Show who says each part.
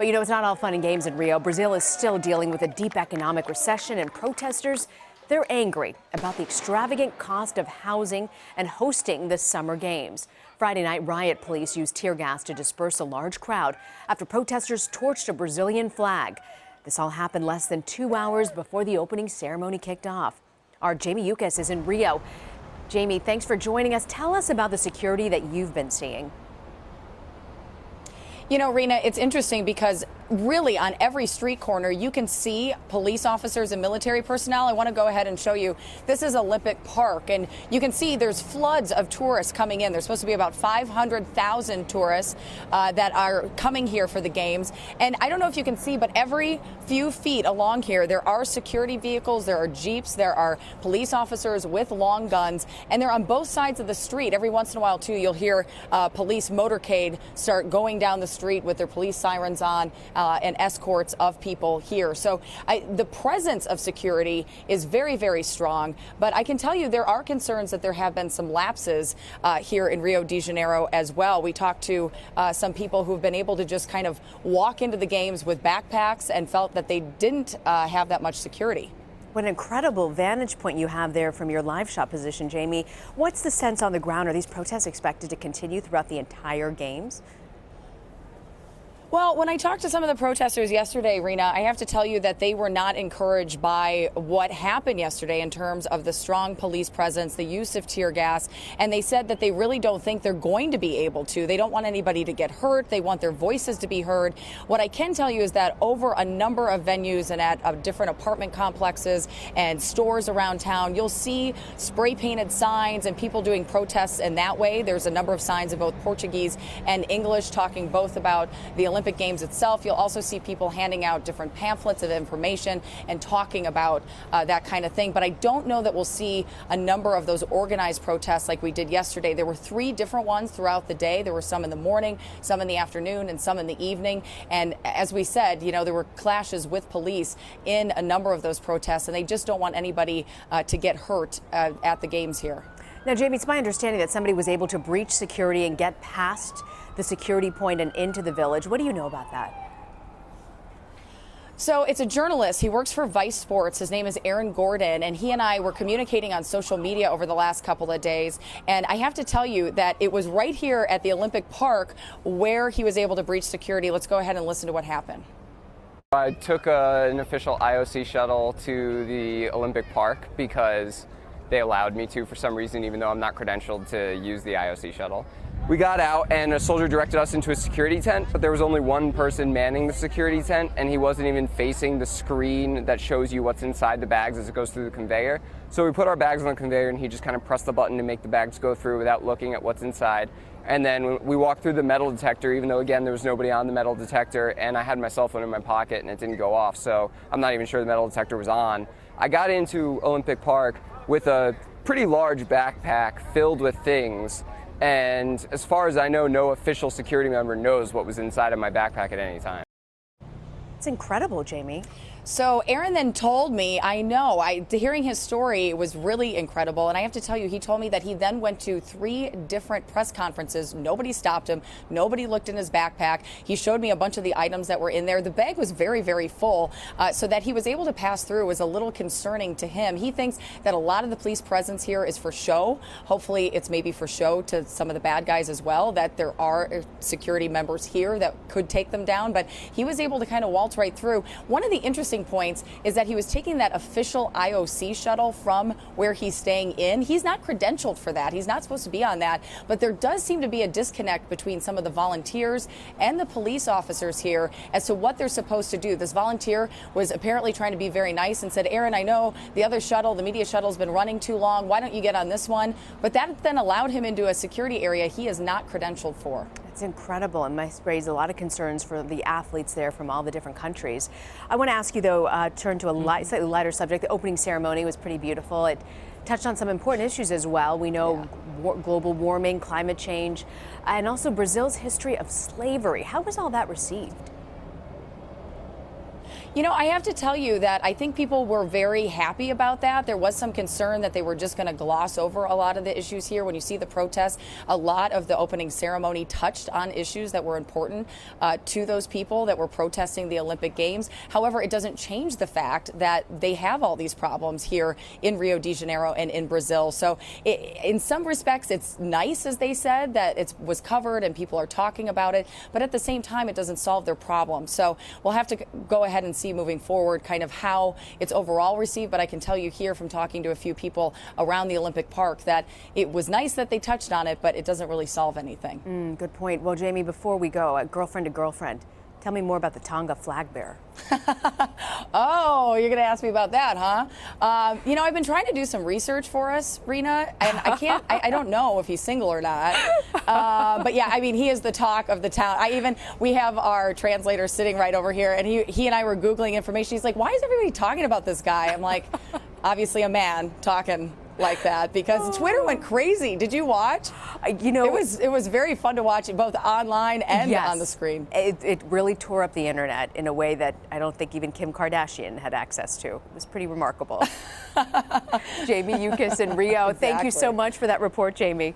Speaker 1: But you know, it's not all fun and games in Rio. Brazil is still dealing with a deep economic recession, and protesters, they're angry about the extravagant cost of housing and hosting the summer games. Friday night, riot police used tear gas to disperse a large crowd after protesters torched a Brazilian flag. This all happened less than 2 hours before the opening ceremony kicked off. Our Jamie Yuccas is in Rio. Jamie, thanks for joining us. Tell us about the security that you've been seeing.
Speaker 2: You know, Rena, it's interesting because really on every street corner you can see police officers and military personnel. I want to go ahead and show you. This is Olympic Park, and you can see there's floods of tourists coming in. There's supposed to be about 500,000 tourists that are coming here for the games. And I don't know if you can see, but every few feet along here there are security vehicles, there are jeeps, there are police officers with long guns, and they're on both sides of the street. Every once in a while, too, you'll hear police motorcade start going down the street with their police sirens on. And escorts of people here. So the presence of security is very, very strong. But I can tell you there are concerns that there have been some lapses here in Rio de Janeiro as well. We talked to some people who've been able to just kind of walk into the games with backpacks and felt that they didn't have that much security.
Speaker 1: What an incredible vantage point you have there from your live shot position, Jamie. What's the sense on the ground? Are these protests expected to continue throughout the entire games?
Speaker 2: Well, when I talked to some of the protesters yesterday, Rena, I have to tell you that they were not encouraged by what happened yesterday in terms of the strong police presence, the use of tear gas, and they said that they really don't think they're going to be able to. They don't want anybody to get hurt. They want their voices to be heard. What I can tell you is that over a number of venues and at different apartment complexes and stores around town, you'll see spray painted signs and people doing protests in that way. There's a number of signs in both Portuguese and English talking both about the Olympic Games itself. You'll also see people handing out different pamphlets of information and talking about that kind of thing. But I don't know that we'll see a number of those organized protests like we did yesterday. There were 3 different ones throughout the day. There were some in the morning, some in the afternoon, and some in the evening. And as we said, you know, there were clashes with police in a number of those protests, and they just don't want anybody to get hurt at the games here.
Speaker 1: Now, Jamie, it's my understanding that somebody was able to breach security and get past the security point and into the village. What do you know about that?
Speaker 2: So it's a journalist. He works for Vice Sports. His name is Aaron Gordon, and he and I were communicating on social media over the last couple of days. And I have to tell you that it was right here at the Olympic Park where he was able to breach security. Let's go ahead and listen to what happened.
Speaker 3: I took an official IOC shuttle to the Olympic Park because they allowed me to for some reason, even though I'm not credentialed to use the IOC shuttle. We got out and a soldier directed us into a security tent, but there was only one person manning the security tent, and he wasn't even facing the screen that shows you what's inside the bags as it goes through the conveyor. So we put our bags on the conveyor, and he just kind of pressed the button to make the bags go through without looking at what's inside. And then we walked through the metal detector, even though, again, there was nobody on the metal detector, and I had my cell phone in my pocket, and it didn't go off, so I'm not even sure the metal detector was on. I got into Olympic Park with a pretty large backpack filled with things, and as far as I know, no official security member knows what was inside of my backpack at any time.
Speaker 1: It's incredible, Jamie.
Speaker 2: So Aaron then told me, hearing his story was really incredible. And I have to tell you, he told me that he then went to 3 different press conferences. Nobody stopped him. Nobody looked in his backpack. He showed me a bunch of the items that were in there. The bag was very, very full. So that he was able to pass through was a little concerning to him. He thinks that a lot of the police presence here is for show. Hopefully it's maybe for show to some of the bad guys as well, that there are security members here that could take them down. But he was able to kind of waltz right through. One of the interesting points is that he was taking that official IOC shuttle from where he's staying in. He's not credentialed for that. He's not supposed to be on that. But there does seem to be a disconnect between some of the volunteers and the police officers here as to what they're supposed to do. This volunteer was apparently trying to be very nice and said, Aaron, I know the other shuttle, the media shuttle, has been running too long. Why don't you get on this one? But that then allowed him into a security area he is not credentialed for.
Speaker 1: It's incredible, and must raise a lot of concerns for the athletes there from all the different countries. I want to ask you, though, turn to a slightly lighter subject. The opening ceremony was pretty beautiful. It touched on some important issues as well. We know global warming, climate change, and also Brazil's history of slavery. How was all that received?
Speaker 2: You know, I have to tell you that I think people were very happy about that. There was some concern that they were just going to gloss over a lot of the issues here. When you see the protests, a lot of the opening ceremony touched on issues that were important to those people that were protesting the Olympic Games. However, it doesn't change the fact that they have all these problems here in Rio de Janeiro and in Brazil. So in some respects, it's nice, as they said, that it was covered and people are talking about it. But at the same time, it doesn't solve their problem. So we'll have to go ahead and see moving forward kind of how it's overall received. But I can tell you here from talking to a few people around the Olympic Park that it was nice that they touched on it, but it doesn't really solve anything.
Speaker 1: Good point. Well, Jamie, before we go, girlfriend to girlfriend, tell me more about the Tonga flag bearer.
Speaker 2: Oh, you're going to ask me about that, huh? You know, I've been trying to do some research for us, Rena, and I don't know if he's single or not. But yeah, I mean, he is the talk of the town. We have our translator sitting right over here, and he and I were Googling information. He's like, why is everybody talking about this guy? I'm like, obviously a man talking like that, because Twitter went crazy. Did you watch?
Speaker 1: You know,
Speaker 2: it was very fun to watch, both online and
Speaker 1: yes,
Speaker 2: on the screen.
Speaker 1: It really tore up the internet in a way that I don't think even Kim Kardashian had access to. It was pretty remarkable. Jamie Yuccas in Rio,
Speaker 2: Exactly.
Speaker 1: Thank you so much for that report, Jamie.